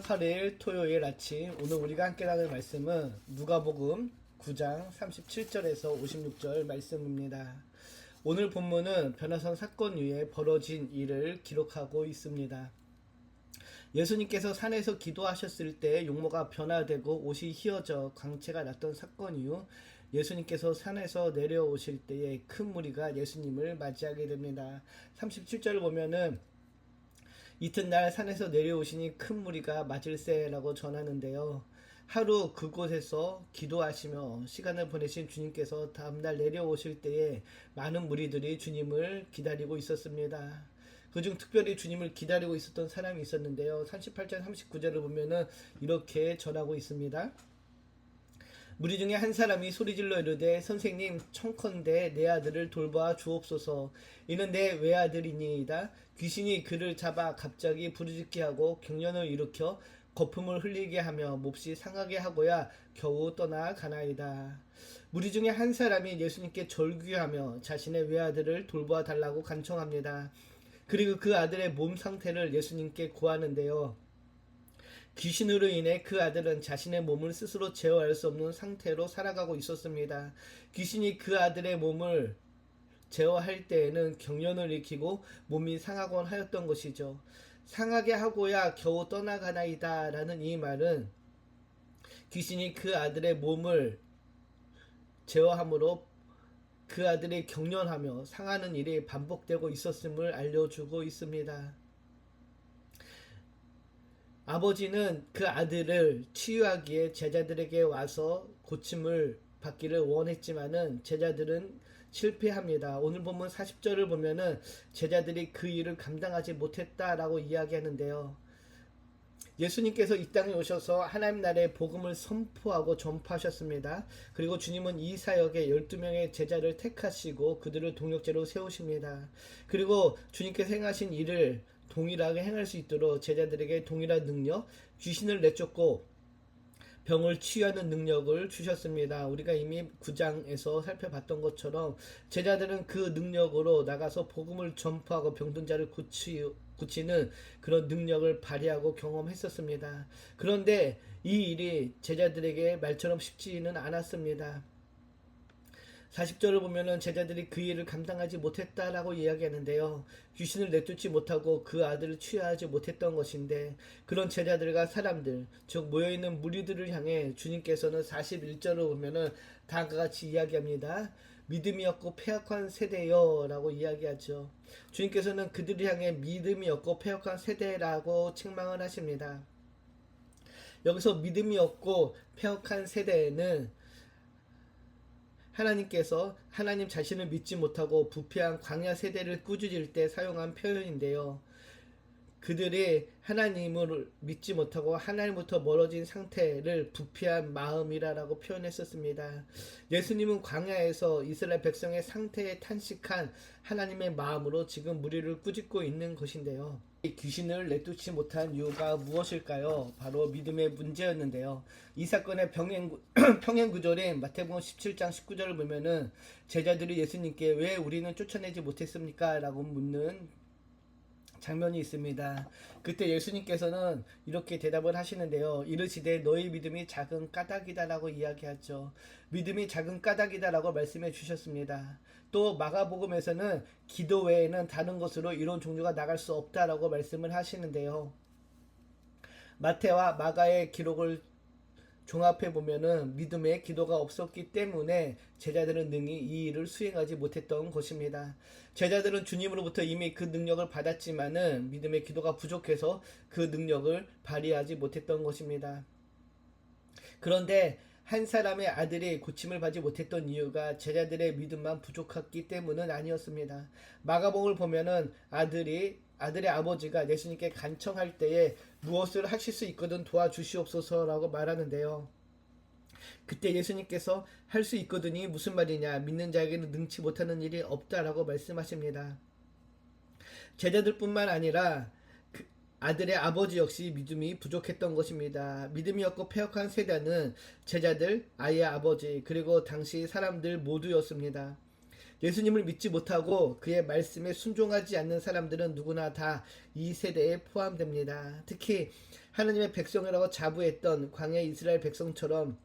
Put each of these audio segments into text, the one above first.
8일 토요일 아침, 오늘 우리가 함께 나눌 말씀은 누가복음 9장 37절에서 56절 말씀입니다. 오늘 본문은 변화산 사건 이후에 벌어진 일을 기록하고 있습니다. 예수님께서 산에서 기도하셨을 때 용모가 변화되고 옷이 휘어져 광채가 났던 사건 이후 예수님께서 산에서 내려오실 때에 큰 무리가 예수님을 맞이하게 됩니다. 37절을 보면은 이튿날 산에서 내려오시니 큰 무리가 맞을세라고 전하는데요. 하루 그곳에서 기도하시며 시간을 보내신 주님께서 다음날 내려오실 때에 많은 무리들이 주님을 기다리고 있었습니다. 그중 특별히 주님을 기다리고 있었던 사람이 있었는데요. 38절 39절을 보면은 이렇게 전하고 있습니다. 무리 중에 한 사람이 소리질러 이르되 선생님 청컨대 내 아들을 돌봐 주옵소서. 이는 내 외아들이니이다. 귀신이 그를 잡아 갑자기 부르짖게 하고 경련을 일으켜 거품을 흘리게 하며 몹시 상하게 하고야 겨우 떠나가나이다. 무리 중에 한 사람이 예수님께 절규하며 자신의 외아들을 돌보아 달라고 간청합니다. 그리고 그 아들의 몸 상태를 예수님께 구하는데요. 귀신으로 인해 그 아들은 자신의 몸을 스스로 제어할 수 없는 상태로 살아가고 있었습니다. 귀신이 그 아들의 몸을 제어할 때에는 경련을 일으키고 몸이 상하곤 하였던 것이죠. 상하게 하고야 겨우 떠나가나이다 라는 이 말은 귀신이 그 아들의 몸을 제어함으로 그 아들이 경련하며 상하는 일이 반복되고 있었음을 알려주고 있습니다. 아버지는 그 아들을 치유하기에 제자들에게 와서 고침을 받기를 원했지만은 제자들은 실패합니다. 오늘 본문 40절을 보면은 제자들이 그 일을 감당하지 못했다라고 이야기하는데요. 예수님께서 이 땅에 오셔서 하나님 나라의 복음을 선포하고 전파하셨습니다. 그리고 주님은 이 사역에 12명의 제자를 택하시고 그들을 동역자로 세우십니다. 그리고 주님께서 행하신 일을 동일하게 행할 수 있도록 제자들에게 동일한 능력, 귀신을 내쫓고 병을 치유하는 능력을 주셨습니다. 우리가 이미 9장에서 살펴봤던 것처럼 제자들은 그 능력으로 나가서 복음을 전파하고 병든 자를 고치는 그런 능력을 발휘하고 경험했었습니다. 그런데 이 일이 제자들에게 말처럼 쉽지는 않았습니다. 40절을 보면은 제자들이 그 일을 감당하지 못했다라고 이야기하는데요. 귀신을 내쫓지 못하고 그 아들을 치유하지 못했던 것인데 그런 제자들과 사람들, 즉 모여있는 무리들을 향해 주님께서는 41절을 보면은 다음과 같이 이야기합니다. 믿음이 없고 패역한 세대여 라고 이야기하죠. 주님께서는 그들을 향해 믿음이 없고 패역한 세대라고 책망을 하십니다. 여기서 믿음이 없고 패역한 세대에는 하나님께서 하나님 자신을 믿지 못하고 부패한 광야 세대를 꾸짖을 때 사용한 표현인데요. 그들이 하나님을 믿지 못하고 하나님부터 멀어진 상태를 부패한 마음이라고 표현했었습니다. 예수님은 광야에서 이스라엘 백성의 상태에 탄식한 하나님의 마음으로 지금 무리를 꾸짖고 있는 것인데요. 귀신을 내쫓지 못한 이유가 무엇일까요? 바로 믿음의 문제였는데요. 이 사건의 평행 구절인 마태복음 17장 19절을 보면은 제자들이 예수님께 왜 우리는 쫓아내지 못했습니까? 라고 묻는 장면이 있습니다. 그때 예수님께서는 이렇게 대답을 하시는데요. 이르시되 너희 믿음이 작은 까닭이다라고 이야기하죠. 믿음이 작은 까닭이다라고 말씀해 주셨습니다. 또 마가복음에서는 기도 외에는 다른 것으로 이런 종류가 나갈 수 없다라고 말씀을 하시는데요. 마태와 마가의 기록을 종합해 보면은 믿음의 기도가 없었기 때문에 제자들은 능히 이 일을 수행하지 못했던 것입니다. 제자들은 주님으로부터 이미 그 능력을 받았지만은 믿음의 기도가 부족해서 그 능력을 발휘하지 못했던 것입니다. 그런데 한 사람의 아들이 고침을 받지 못했던 이유가 제자들의 믿음만 부족했기 때문은 아니었습니다. 마가복음을 보면은 아들의 아버지가 예수님께 간청할 때에 무엇을 하실 수 있거든 도와주시옵소서라고 말하는데요. 그때 예수님께서 할 수 있거든이 무슨 말이냐, 믿는 자에게는 능치 못하는 일이 없다라고 말씀하십니다. 제자들뿐만 아니라 아들의 아버지 역시 믿음이 부족했던 것입니다. 믿음이 없고 패역한 세대는 제자들, 아이의 아버지, 그리고 당시 사람들 모두였습니다. 예수님을 믿지 못하고 그의 말씀에 순종하지 않는 사람들은 누구나 다 이 세대에 포함됩니다. 특히 하나님의 백성이라고 자부했던 광야 이스라엘 백성처럼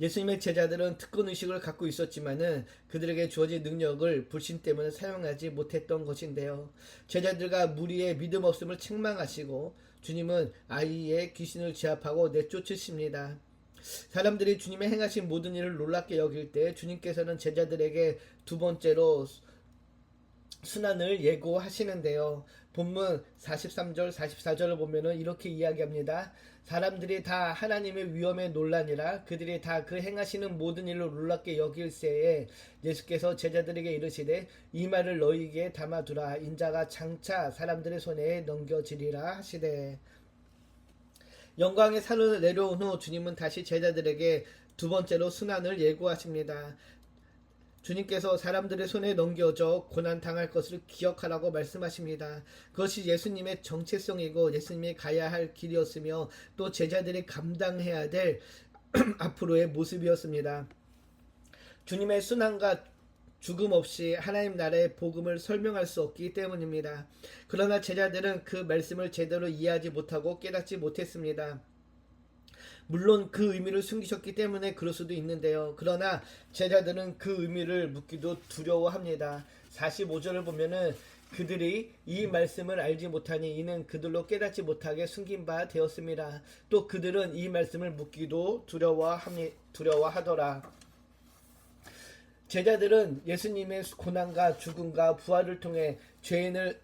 예수님의 제자들은 특권의식을 갖고 있었지만은 그들에게 주어진 능력을 불신 때문에 사용하지 못했던 것인데요. 제자들과 무리의 믿음 없음을 책망하시고 주님은 아이의 귀신을 제압하고 내쫓으십니다. 사람들이 주님의 행하신 모든 일을 놀랍게 여길 때 주님께서는 제자들에게 두 번째로 순환을 예고하시는데요. 본문 43절 44절을 보면은 이렇게 이야기합니다. 사람들이 다 하나님의 위엄에 놀라니라. 그들이 다 그 행하시는 모든 일을 놀랍게 여길새에 예수께서 제자들에게 이르시되 이 말을 너희에게 담아두라. 인자가 장차 사람들의 손에 넘겨지리라 하시되. 영광의 산을 내려온 후 주님은 다시 제자들에게 두 번째로 순환을 예고하십니다. 주님께서 사람들의 손에 넘겨져 고난 당할 것을 기억하라고 말씀하십니다. 그것이 예수님의 정체성이고 예수님이 가야 할 길이었으며 또 제자들이 감당해야 될 앞으로의 모습이었습니다. 주님의 순환과 죽음 없이 하나님 나라의 복음을 설명할 수 없기 때문입니다. 그러나 제자들은 그 말씀을 제대로 이해하지 못하고 깨닫지 못했습니다. 물론 그 의미를 숨기셨기 때문에 그럴 수도 있는데요. 그러나 제자들은 그 의미를 묻기도 두려워합니다. 45절을 보면은 그들이 이 말씀을 알지 못하니 이는 그들로 깨닫지 못하게 숨긴 바 되었습니다. 또 그들은 이 말씀을 묻기도 두려워하더라. 제자들은 예수님의 고난과 죽음과 부활을 통해 죄인을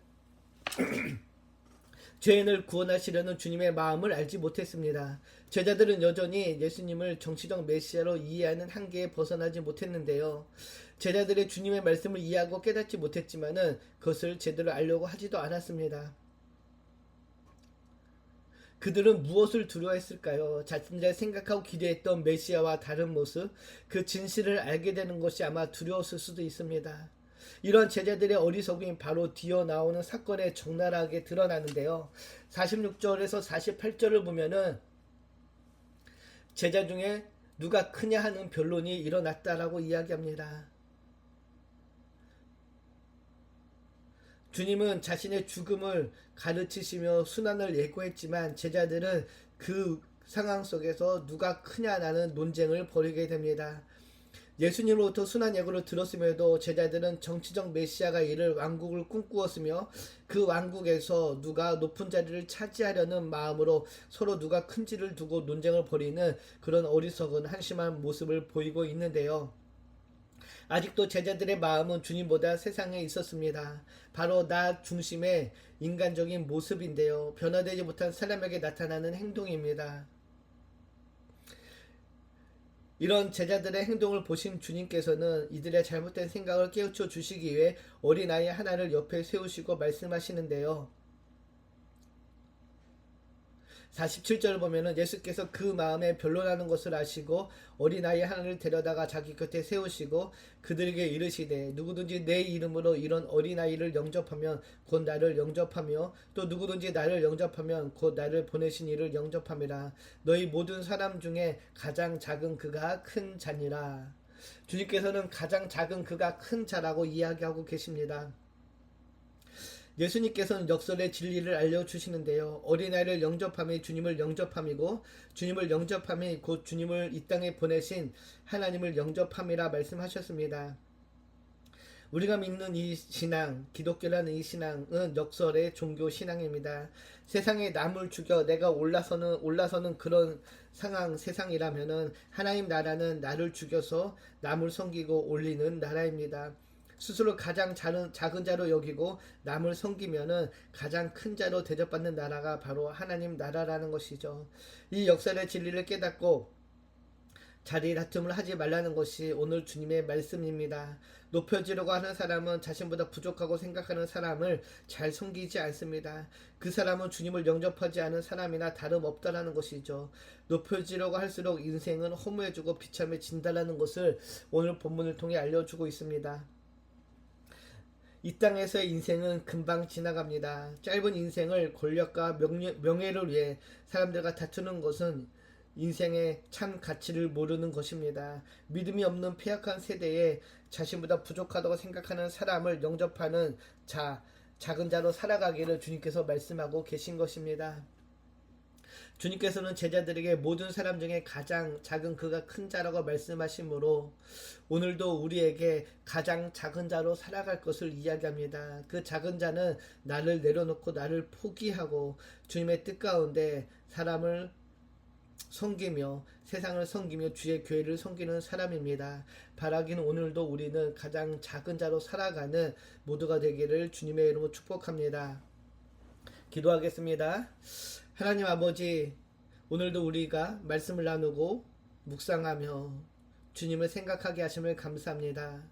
구원하시려는 주님의 마음을 알지 못했습니다. 제자들은 여전히 예수님을 정치적 메시아로 이해하는 한계에 벗어나지 못했는데요. 제자들의 주님의 말씀을 이해하고 깨닫지 못했지만은 그것을 제대로 알려고 하지도 않았습니다. 그들은 무엇을 두려워했을까요? 자신들이 생각하고 기대했던 메시아와 다른 모습, 그 진실을 알게 되는 것이 아마 두려웠을 수도 있습니다. 이런 제자들의 어리석음이 바로 뒤어 나오는 사건에 적나라하게 드러나는데요. 46절에서 48절을 보면은 제자 중에 누가 크냐 하는 변론이 일어났다라고 이야기합니다. 주님은 자신의 죽음을 가르치시며 순환을 예고했지만 제자들은 그 상황 속에서 누가 크냐라는 논쟁을 벌이게 됩니다. 예수님으로부터 순환 예고를 들었음에도 제자들은 정치적 메시아가 이를 왕국을 꿈꾸었으며 그 왕국에서 누가 높은 자리를 차지하려는 마음으로 서로 누가 큰지를 두고 논쟁을 벌이는 그런 어리석은 한심한 모습을 보이고 있는데요. 아직도 제자들의 마음은 주님보다 세상에 있었습니다. 바로 나 중심의 인간적인 모습인데요. 변화되지 못한 사람에게 나타나는 행동입니다. 이런 제자들의 행동을 보신 주님께서는 이들의 잘못된 생각을 깨우쳐 주시기 위해 어린아이 하나를 옆에 세우시고 말씀하시는데요. 47절을 보면은 예수께서 그 마음에 변론하는 것을 아시고 어린아이 하나를 데려다가 자기 곁에 세우시고 그들에게 이르시되 누구든지 내 이름으로 이런 어린아이를 영접하면 곧 나를 영접하며 또 누구든지 나를 영접하면 곧 나를 보내신 이를 영접함이라. 너희 모든 사람 중에 가장 작은 그가 큰 자니라. 주님께서는 가장 작은 그가 큰 자라고 이야기하고 계십니다. 예수님께서는 역설의 진리를 알려주시는데요. 어린아이를 영접함이 주님을 영접함이고 주님을 영접함이 곧 주님을 이 땅에 보내신 하나님을 영접함이라 말씀하셨습니다. 우리가 믿는 이 신앙, 기독교라는 이 신앙은 역설의 종교 신앙입니다. 세상에 남을 죽여 내가 올라서는 그런 세상이라면은 하나님 나라는 나를 죽여서 남을 섬기고 올리는 나라입니다. 스스로 가장 작은 자로 여기고 남을 섬기면은 가장 큰 자로 대접받는 나라가 바로 하나님 나라라는 것이죠. 이 역사의 진리를 깨닫고 자리 다툼을 하지 말라는 것이 오늘 주님의 말씀입니다. 높여지려고 하는 사람은 자신보다 부족하고 생각하는 사람을 잘 섬기지 않습니다. 그 사람은 주님을 영접하지 않은 사람이나 다름없다라는 것이죠. 높여지려고 할수록 인생은 허무해지고 비참해진다라는 것을 오늘 본문을 통해 알려주고 있습니다. 이 땅에서의 인생은 금방 지나갑니다. 짧은 인생을 권력과 명예를 위해 사람들과 다투는 것은 인생의 참 가치를 모르는 것입니다. 믿음이 없는 폐역한 세대에 자신보다 부족하다고 생각하는 사람을 영접하는 작은 자로 살아가기를 주님께서 말씀하고 계신 것입니다. 주님께서는 제자들에게 모든 사람 중에 가장 작은 그가 큰 자라고 말씀하시므로 오늘도 우리에게 가장 작은 자로 살아갈 것을 이야기합니다. 그 작은 자는 나를 내려놓고 나를 포기하고 주님의 뜻 가운데 사람을 섬기며 세상을 섬기며 주의 교회를 섬기는 사람입니다. 바라기는 오늘도 우리는 가장 작은 자로 살아가는 모두가 되기를 주님의 이름으로 축복합니다. 기도하겠습니다. 하나님 아버지, 오늘도 우리가 말씀을 나누고 묵상하며 주님을 생각하게 하심을 감사합니다.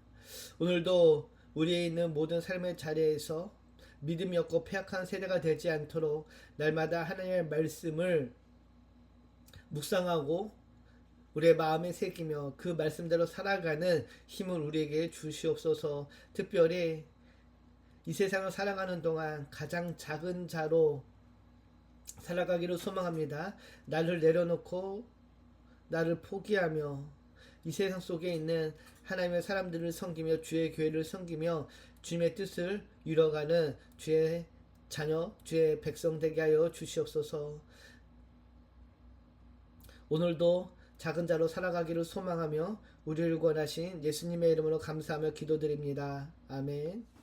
오늘도 우리에 있는 모든 삶의 자리에서 믿음이 없고 폐역한 세대가 되지 않도록 날마다 하나님의 말씀을 묵상하고 우리의 마음에 새기며 그 말씀대로 살아가는 힘을 우리에게 주시옵소서. 특별히 이 세상을 살아가는 동안 가장 작은 자로 살아가기를 소망합니다. 나를 내려놓고 나를 포기하며 이 세상 속에 있는 하나님의 사람들을 섬기며 주의 교회를 섬기며 주님의 뜻을 이뤄가는 주의 자녀, 주의 백성 되게 하여 주시옵소서. 오늘도 작은 자로 살아가기를 소망하며 우리를 구원하신 예수님의 이름으로 감사하며 기도드립니다. 아멘.